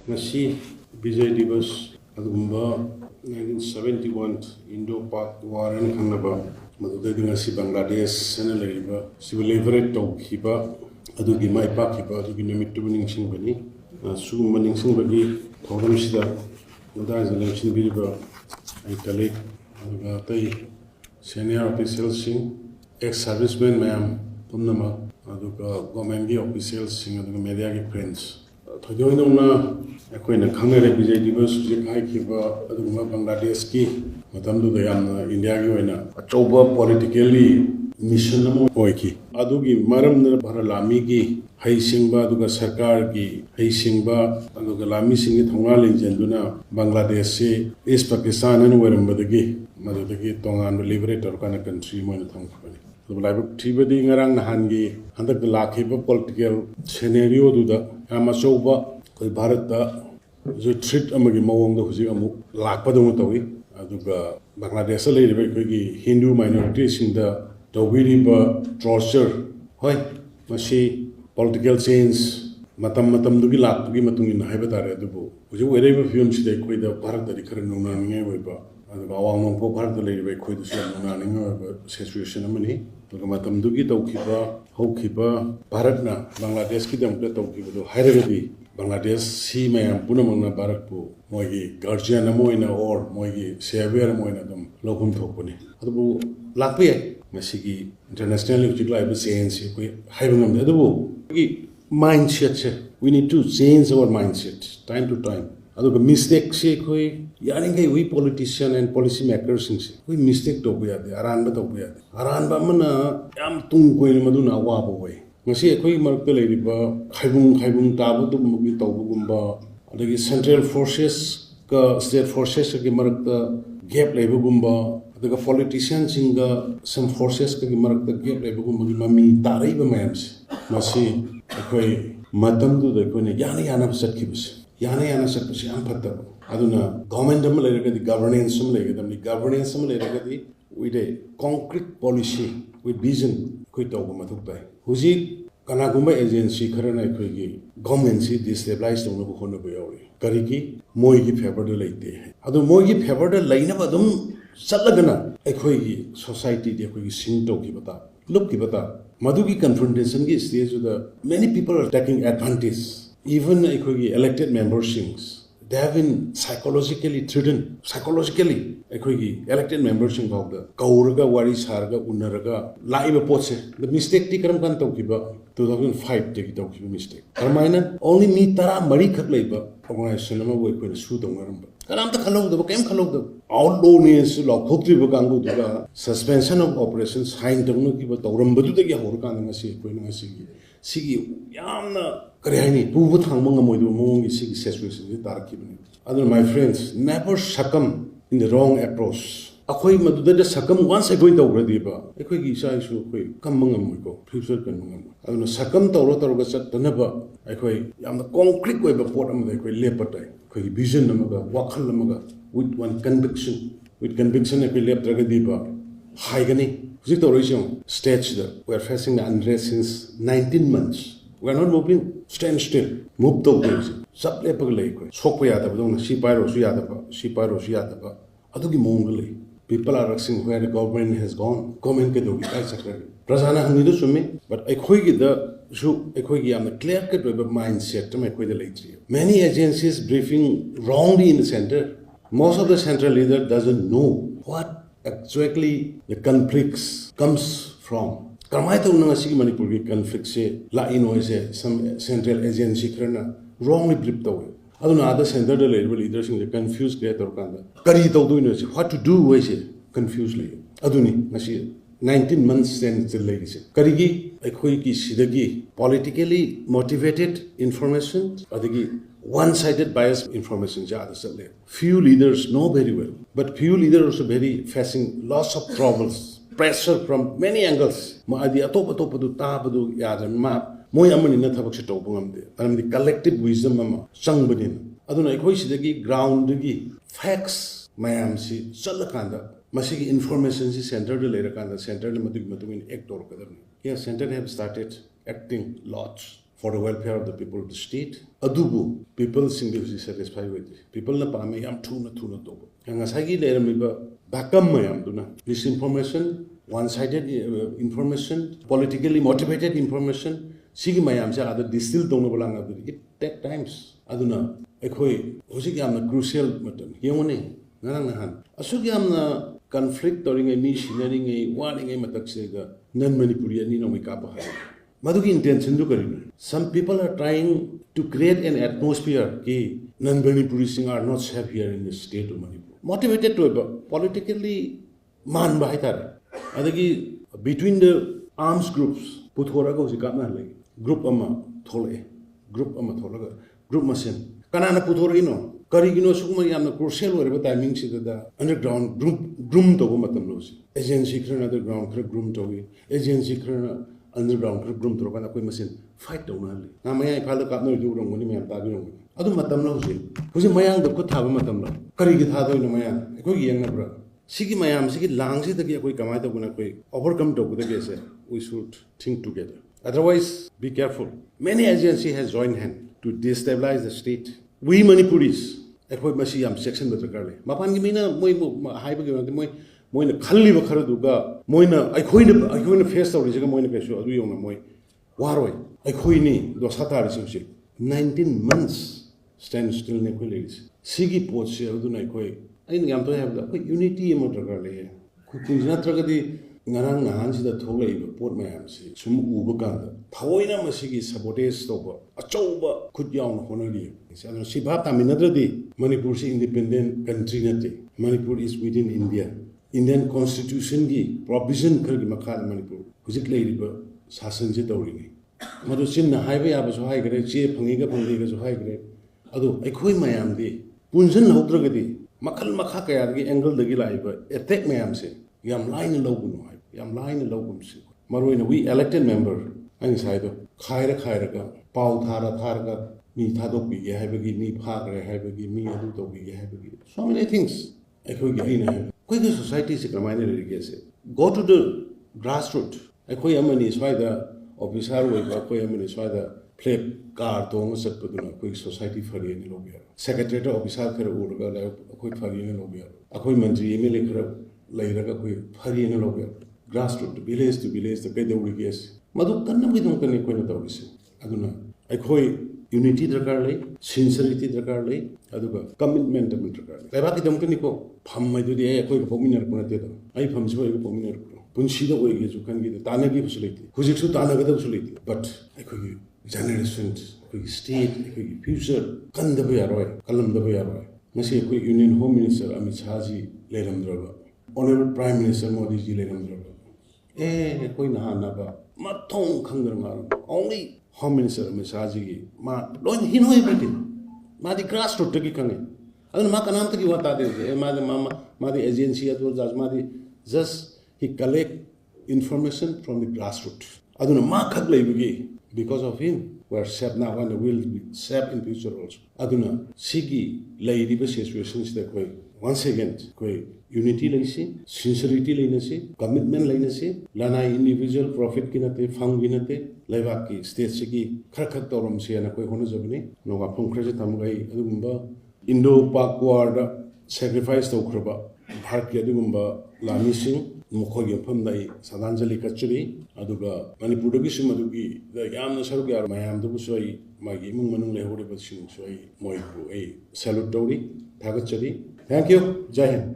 Ngasi Vijay Divas adugumba 1971 Indo-Pak War and Khanaba madudagi ngasi Bangladesh sana lariba civil liberate tawkhiba adugi mai pakhiba adugi nimittu ningsingbani sugumba ningsingbagi thoramsida udaza lemsinbiriba ai colleague aduga tai senior officials sing ex servicemen mayam pumnama aduga government officials sing aduga media ki friends thojoinona akoina khangare Vijay Divas je khai Bangladesh ki matamdu da yamna India gi oina achoba politically mission amo oiki adugi maramna bharalami gi haisingba aduga sarkar gi haisingba aduga lami singi thonga lenjenduna Bangladesh se East Pakistan an werambadagi madudagi tongan liberator kana country moina thongkhani laibuk thibadi ngarang nahangi handak lakhiba political scenario duda amachoba koi Bharat da jo threat amagi mawong da huji amu lakpa dong tawi aduga Bangladesh le ribe koi gi Hindu minority sing da tawiri ba torture hoi masi political change matam dugi lakgi matungi na haiba tare adubu huji were ba film sida koi da Bharat da khare nona ngai wai ba aduga awang nong ko Bharat le ribe koi da nona ngai ba situation amani aduga matam dugi tawkhiba hokhiba Bharat na Bangladesh ki dam ka tawkhiba do hairagadi Bangladesh si mayam punamangna Bharatpu moigi guardian amoina or moigi savior amoina dum lokum thokpani adubu lakpe masigi international ujigla change koi haibangam adubu gi mindset se we need to change our mindset time to time aduga mistake se koi yaningai we politician and policy makers sing se koi mistake to buya de aranba to buya de aranba mana yam tung koi maduna wabo wai ngasi ekoi marakta leiriba khaibung tabu dum mugi tawbugumba adagi central forces ka state forces ki marakta gap leibugumba adaga politicians singa some forces ka marakta gap leibugumba gi mami taraiba mayams masi ekoi matam du de kone yana satkibus yana satpus am phatta aduna government am leiragadi governance am leiragadi with a concrete policy with vision koi tawba mathuk bai huji kanagumba agency kharana khoi government si destabilize tawna bu khona bu yawi karigi moi gi favor de leite adu moi gi favor de leina badum chatlagana khoi gi society de khoi gi sing to ki bata look ki bata madu gi confrontation gi stage the many people are taking advantage even khoi gi elected members sings they have been psychologically threatened psychologically khoi gi elected members sing of the kauraga wari sarga unaraga laiba potse the mistake ti karam kan tawkiba 2005 de ki tawkiba mistake karmaina only me tara mari khak leiba organization ma woi ko su dongaram karam ta khalog da kem khalog da outlaw ne su lo khokti ba kangu da suspension of operations sign tawnu ki ba tawram badu de gi hor kan ngasi ko ngasi sigi yamna karihani bubu thangma ngamoi do mongi sigi situation ji tarakibani other my friends never succumb in the wrong approach akhoi maduda de succumb once I going to already ba akhoi gi sai su khoi kamangam ko future kan mangam aduna succumb tawro ga chat tanaba akhoi yamna concrete koi ba pot am akhoi lepatai khoi vision namaga wakhal namaga with one conviction akhoi lep draga diba haigani Hujik tawroisong stage that we are facing the unrest since 19 months we are not moving stand still move to things sab le pag lei koi sok pa yada ba si pairo su yada ba adugi mongle people are asking where the government has gone government ke dogi kai sakra prasana hangni do sumi but ekhoi gi da su ekhoi gi am clear cut mindset to ekhoi the late many agencies briefing wrongly in the center most of the central leader doesn't know what actually the conflicts comes from karmai to nang asigi Manipur ki conflict se la inoise some central agency kharna wrongly briefed to aduna other central leaders in the confused get or kanda kari to do no what to do was confused le aduni ngasi 19 months then the ladies karigi ekhoi ki sidagi politically motivated information adigi one-sided biased information few leaders know very well but few leaders also very facing lots of troubles pressure from many angles ma adi atop du tabadu yadan ma moi amani na thabak se tawbungamde and the collective wisdom ama changbadin aduna ekhoi sidagi ground gi facts mayam si chalakanda masigi information si center de leira kanda center le matung in act or kadam here center have started acting lots for the welfare of the people of the state. Adubu people singly satisfied with it. People na pame yam thuna toba. Ngasagi leramiba bakam mayam duna. Misinformation, one-sided information, politically motivated information. Sigi mayam sa ada distill dona balanga duri. It take times. Aduna ekhoi hojik yamna crucial matam. Yemone ngarang nahan. Asuk yamna conflict during a missionary warning a mataksega non-Manipuri ani no mikapa hai. Maduki intention do karina. Some people are trying to create an atmosphere ki non-Manipuri sing are not safe here in the state of Manipur. Motivated to politically man bahitara. Adagi between the arms groups puthora go sikapna lagi. Group ama thole. Group ama tholaga. Group masen. Kanana puthorino. Karigino sukuma yamna crucial whatever timing sida underground groom to matam losi. Agency khana underground khara groom to agency khana underground khara groom to kana koi machine fight to na li. Na maya phal ka no ju rong ni me ta bi rong. Adu matam lo husi mayang do ko tha ba matam lo. Kari gi tha do no maya. Ko gi yang na bra. Sigi mayam sigi lang si dagi koi kamai to guna koi overcome to dagi se. We should think together. Otherwise, be careful. Many agency has joined hand to destabilize the state. We Manipuris, ekhoi masi yam section batrakarle. Mapan gi mina moi haiba gi moi na khalli ba khara duga moi na ekhoi na face tawri jaga moi na kesu adu yong na moi waroi ekhoi ni do satar si 19 months stand still ne khoi ladies sigi pot se adu na ekhoi ai ni yam to have da unity mo trakarle ku kunjna tragadi ngarang nahan sida tholai ba pot mayam si sum uba kanda thawoina masigi sabotage toba achauba khut yaw na honali adu sibha taminadradi Manipur is independent country nate. Manipur is within India. Indian constitution gi provision khar gi makha Manipur hujik leiriba sasan je tawrini madu sin na haiba ya ba so hai gre che phangi ga ga so hai gre adu ekhoi mayam di punjan haudraga di makhal makha kaya gi angle dagi laiba attack mayam se yam line logunu hai yam line logum se maroina we elected member ani saido khaira ga pau thara ga mi thadok bi ge haiba gi mi pha gre haiba gi mi adu to bi ge haiba gi so many things ekhoi gi aina koi the society se kramai ne rige se go to the grassroots ekhoi amani swaida officer we koi amani swaida play car to ngasat paduna koi society fari ne lobya secretary officer khara urga la koi fari ne lobya akhoi mantri mle khara lairaga koi fari ne lobya grassroots village to village the kai de urige se madu kanna bi dong kani koi na tawise aduna ekhoi unity darkar lei sincerity darkar lei aduga commitment darkar lei ba ki dom kani ko pham mai du de koi ko pominar ko na te da ai pham si ko pominar ko punsi da oi ge ju kan gi ta na gi facility hujik su ta na ga da facility but ai ko generations ko state ko future kan da ba roi kalam da ba roi masi ko union home minister Amit Shah ji leram draba honorable prime minister Modi ji leram draba koi na na ba ma thong khang ngar only Home Minister Amit Shah ji ma loin hino everything ma di grassroots ki kange adun ma kanam ta ki wata de ma di agency at judge ma di just he collect information from the grassroots adun ma khak lai bi because of him we are safe now and will be safe in future also aduna sigi lai ri ba situations that koi once again koi unity laisi sincerity lainasi commitment lainasi Lanna individual profit kinate fang ginate laibak ki state sigi khar torom se na koi hono jabni noga phongkhre thamgai adumba Indo Pak war da sacrifice to khroba bharat ki adumba lami sing mukhoi yampham dai sadanjali kachuri aduga Manipur gi simadugi da yamna saruk yar mayam du soi magi mung manung le hore ba sing soi moi ko salute dori thagachari thank you jai hind